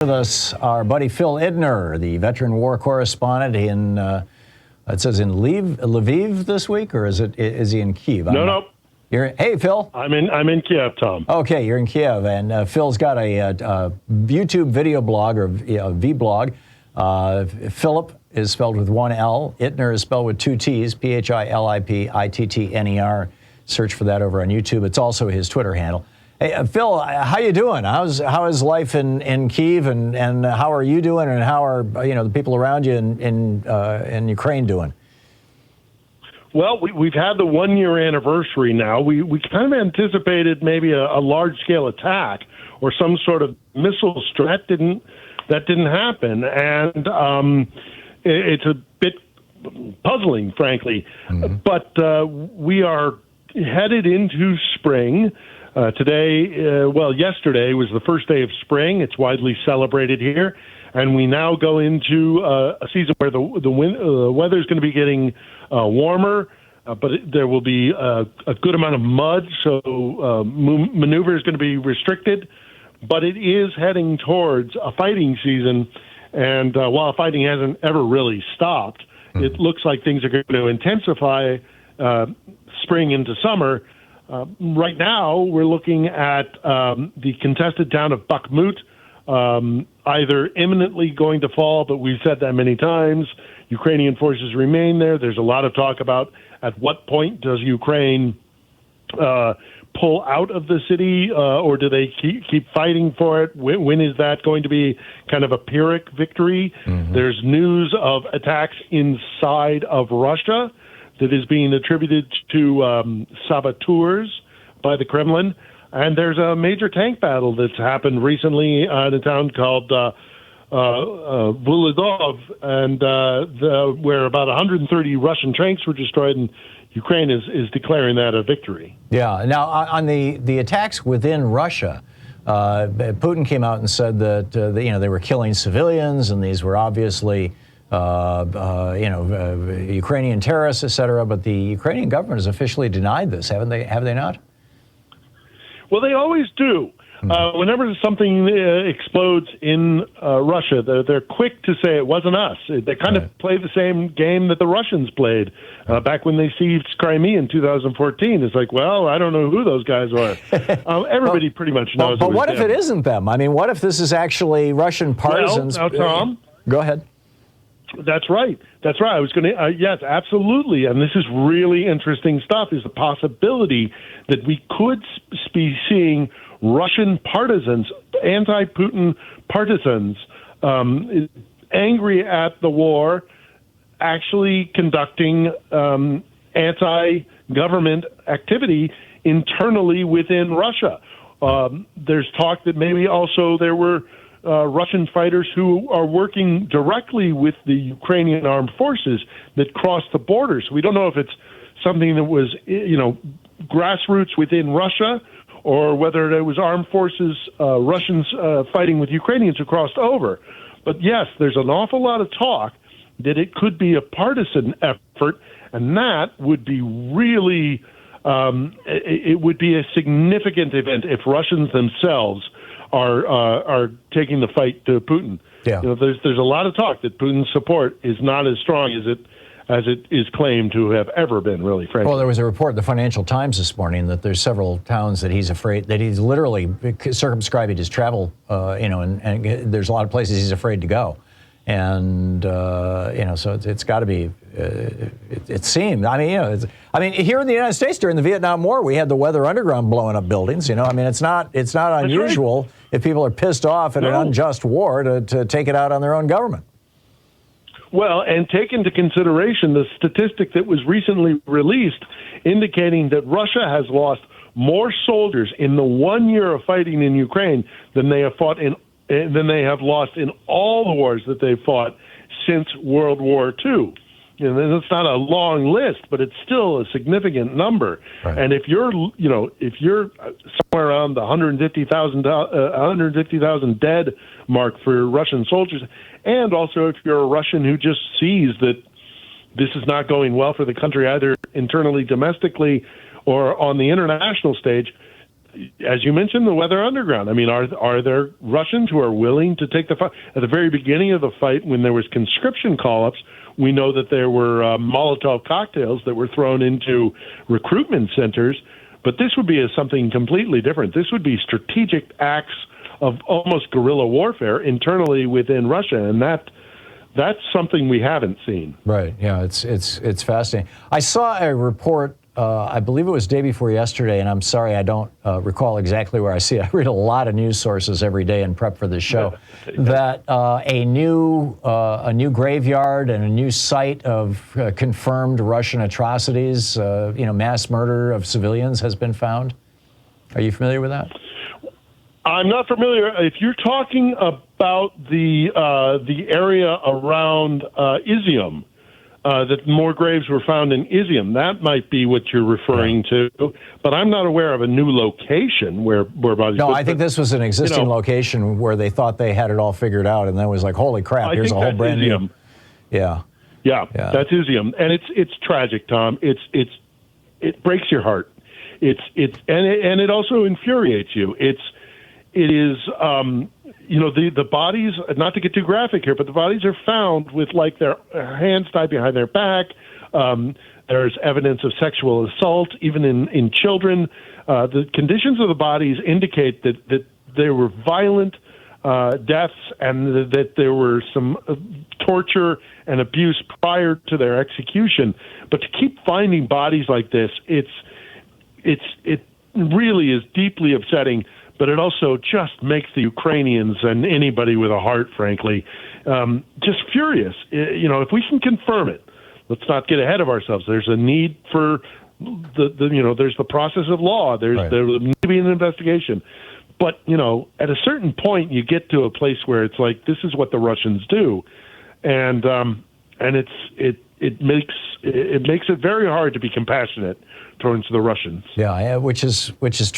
With us, our buddy Phil Ittner, the veteran war correspondent in, it says in Lviv this week, or is he in Kiev? No. Hey, Phil. I'm in Kiev, Tom. Okay, you're in Kiev, and Phil's got a YouTube video blog, or vblog. Philip is spelled with one L. Ittner is spelled with two T's, Philipittner. Search for that over on YouTube. It's also his Twitter handle. Hey, Phil, how you doing? How is life in Kiev, and how are you doing, and how are the people around you in Ukraine doing? Well, we've had the 1 year anniversary now. We kind of anticipated maybe a large scale attack or some sort of missile threat. That didn't happen, and it's a bit puzzling, frankly. Mm-hmm. But we are headed into spring. Yesterday was the first day of spring. It's widely celebrated here. And we now go into a season where the weather is going to be getting warmer, but there will be a good amount of mud, so maneuver is going to be restricted. But it is heading towards a fighting season. And while fighting hasn't ever really stopped, it looks like things are going to intensify spring into summer. Right now, we're looking at the contested town of Bakhmut, either imminently going to fall, but we've said that many times. Ukrainian forces remain there. There's a lot of talk about at what point does Ukraine pull out of the city, or do they keep fighting for it? When is that going to be kind of a Pyrrhic victory? Mm-hmm. There's news of attacks inside of Russia that is being attributed to saboteurs by the Kremlin. And there's a major tank battle that's happened recently in a town called Volodov, and where about 130 Russian tanks were destroyed, and Ukraine is declaring that a victory. Yeah. Now, on the attacks within Russia, Putin came out and said that they were killing civilians, and these were obviously Ukrainian terrorists, etc. But the Ukrainian government has officially denied this, haven't they? Have they not? Well, they always do. Whenever something explodes in Russia, they're quick to say it wasn't us. They kind of play the same game that the Russians played back when they seized Crimea in 2014. It's like, well, I don't know who those guys were. Everybody pretty much knows. But what if it isn't them? I mean, what if this is actually Russian partisans? Well, now, Tom, go ahead. That's right. I was going to, yes, absolutely. And this is really interesting stuff, is the possibility that we could be seeing Russian partisans, anti-Putin partisans, angry at the war, actually conducting anti-government activity internally within Russia. There's talk that maybe also there were Russian fighters who are working directly with the Ukrainian armed forces that crossed the border. So we don't know if it's something that was, grassroots within Russia, or whether it was armed forces, Russians fighting with Ukrainians who crossed over. But yes, there's an awful lot of talk that it could be a partisan effort, and that would be really, it would be a significant event if Russians themselves are taking the fight to Putin. Yeah. There's a lot of talk that Putin's support is not as strong as it is claimed to have ever been, really, frankly. Well, there was a report in the Financial Times this morning that there's several towns that he's afraid, that he's literally circumscribed his travel, and there's a lot of places he's afraid to go. And, so it's got to be, it seemed, here in the United States during the Vietnam War, we had the Weather Underground blowing up buildings, it's not unusual if people are pissed off at an unjust war to take it out on their own government. Well, and take into consideration the statistic that was recently released indicating that Russia has lost more soldiers in the 1 year of fighting in Ukraine than they have lost in all the wars that they've fought since World War II. It's not a long list, but it's still a significant number. Right. And if you're somewhere around the 150,000 dead mark for Russian soldiers, and also if you're a Russian who just sees that this is not going well for the country, either internally, domestically, or on the international stage, as you mentioned, the weather underground. I mean, are there Russians who are willing to take the fight? At the very beginning of the fight, when there was conscription call-ups, we know that there were Molotov cocktails that were thrown into recruitment centers. But this would be something completely different. This would be strategic acts of almost guerrilla warfare internally within Russia, and that's something we haven't seen. Right. Yeah. It's fascinating. I saw a report. I believe it was day before yesterday, and I'm sorry I don't recall exactly where I see it. I read a lot of news sources every day in prep for this show. That a new graveyard and a new site of confirmed Russian atrocities, mass murder of civilians, has been found. Are you familiar with that? I'm not familiar. If you're talking about the area around Izium, that more graves were found in Izium, that might be what you're referring to. But I'm not aware of a new location where bodies. No, I think this was an existing location where they thought they had it all figured out, and then it was like, holy crap, here's a whole brand new. Yeah, that's Izium, and it's tragic, Tom. It breaks your heart. And it also infuriates you. It is, the bodies, not to get too graphic here, but the bodies are found with like their hands tied behind their back. There's evidence of sexual assault, even in children. The conditions of the bodies indicate that there were violent deaths and that there were some torture and abuse prior to their execution. But to keep finding bodies like this, it really is deeply upsetting. But it also just makes the Ukrainians and anybody with a heart, frankly, just furious. If we can confirm it, let's not get ahead of ourselves. There's a need for there's the process of law. There needs to be an investigation. But at a certain point, you get to a place where it's like this is what the Russians do, and it makes it very hard to be compassionate towards the Russians. Yeah, which is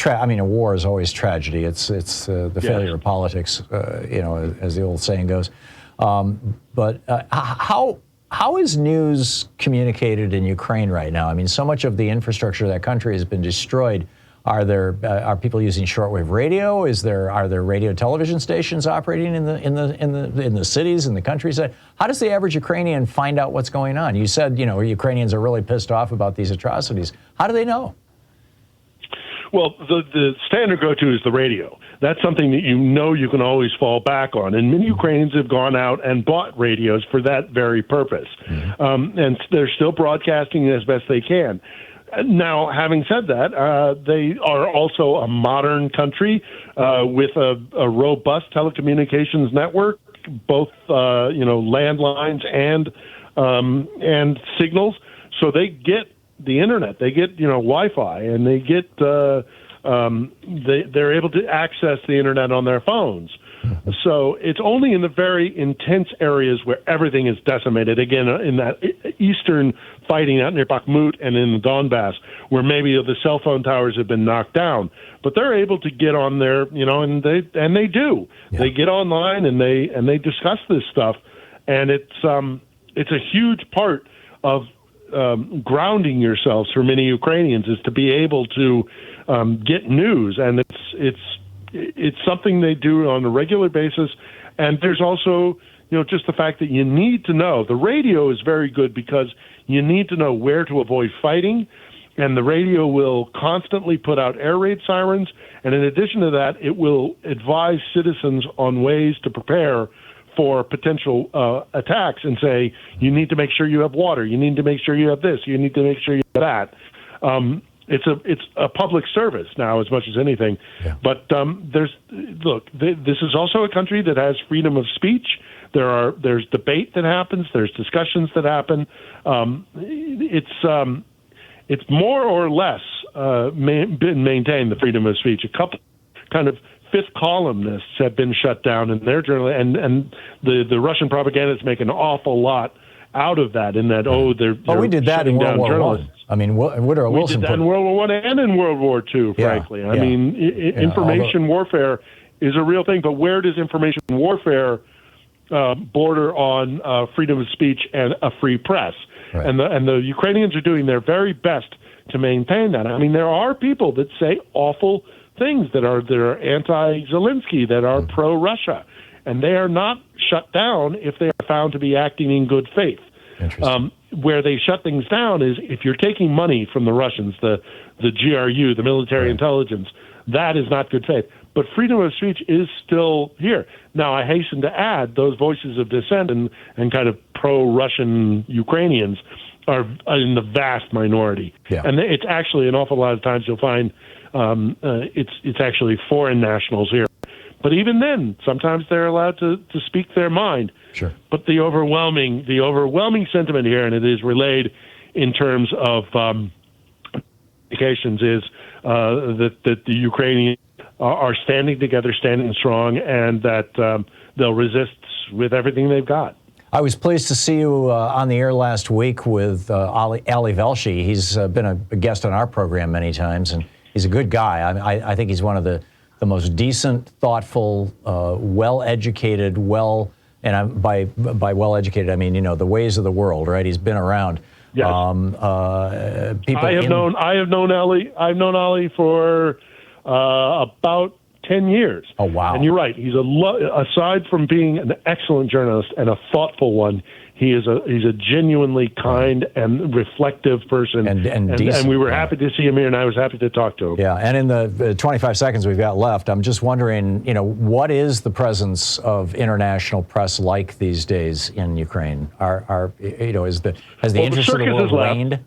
I mean, a war is always tragedy. It's the failure of politics, as the old saying goes. But how is news communicated in Ukraine right now? I mean, so much of the infrastructure of that country has been destroyed. Are people using shortwave radio? Are there radio television stations operating in the cities, in the countryside? How does the average Ukrainian find out what's going on? You said Ukrainians are really pissed off about these atrocities. How do they know? Well, the standard go-to is the radio. That's something that you can always fall back on. And many Ukrainians have gone out and bought radios for that very purpose. Mm-hmm. And they're still broadcasting as best they can. Now, having said that, they are also a modern country with a robust telecommunications network, both landlines and signals. So they get the internet, they get Wi-Fi, and they get they're able to access the internet on their phones. So it's only in the very intense areas where everything is decimated, again, in that eastern fighting out near Bakhmut and in the Donbass, where maybe the cell phone towers have been knocked down. But they're able to get on there, and they do. Yeah. They get online and they discuss this stuff, and it's a huge part of grounding yourselves for many Ukrainians is to be able to get news, and it's something they do on a regular basis. And there's also, just the fact that you need to know. The radio is very good because you need to know where to avoid fighting, and the radio will constantly put out air raid sirens. And in addition to that, it will advise citizens on ways to prepare for potential attacks and say, you need to make sure you have water, you need to make sure you have this, you need to make sure you have that. It's a public service now as much as anything. Yeah. But this is also a country that has freedom of speech. There's debate that happens. There's discussions that happen. It's more or less been maintained, the freedom of speech. A couple kind of fifth columnists have been shut down in their journal, and the Russian propagandists make an awful lot out of that. In that, they're we did that in World War I. I mean, Woodrow Wilson did that in World War I and in World War II. Frankly, I mean, information warfare is a real thing. But where does information warfare border on freedom of speech and a free press? Right. And the Ukrainians are doing their very best to maintain that. I mean, there are people that say awful things that are anti-Zelensky, that are pro-Russia, and they are not shut down if they are found to be acting in good faith. Where they shut things down is if you're taking money from the Russians, the GRU, the military intelligence, that is not good faith. But freedom of speech is still here. Now, I hasten to add those voices of dissent and kind of pro-Russian Ukrainians are in the vast minority. And it's actually an awful lot of times you'll find it's actually foreign nationals here. But even then, sometimes they're allowed to speak their mind. But the overwhelming sentiment here, and it is relayed in terms of communications, is that the Ukrainians are standing together, standing strong, and that they'll resist with everything they've got. I was pleased to see you on the air last week with Ali Velshi. He's been a guest on our program many times, and he's a good guy. I think he's one of the most decent, thoughtful, well-educated, and by well-educated, I mean, the ways of the world, right? He's been around. Yes. People I have known Ali for about 10 years. Oh, wow. And you're right. He's aside from being an excellent journalist and a thoughtful one, he's a genuinely kind and reflective person. And decent. And we were happy to see him here, and I was happy to talk to him. Yeah, and in the 25 seconds we've got left, I'm just wondering, what is the presence of international press like these days in Ukraine? Has the interest of the world waned?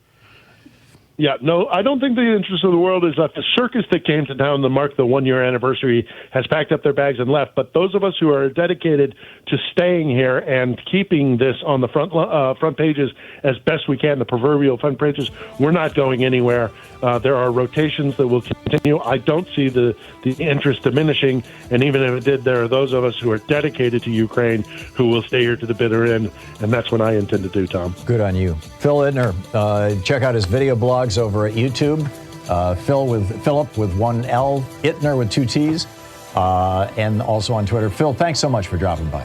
Yeah, no, I don't think the interest of the world is that the circus that came to town to mark the one-year anniversary has packed up their bags and left. But those of us who are dedicated to staying here and keeping this on the front pages as best we can, the proverbial front pages, we're not going anywhere. There are rotations that will continue. I don't see the interest diminishing. And even if it did, there are those of us who are dedicated to Ukraine who will stay here to the bitter end. And that's what I intend to do, Tom. Good on you. Phil Ittner, check out his video blogs over at YouTube. Philip with one L, Ittner with two T's, and also on Twitter. Phil, thanks so much for dropping by.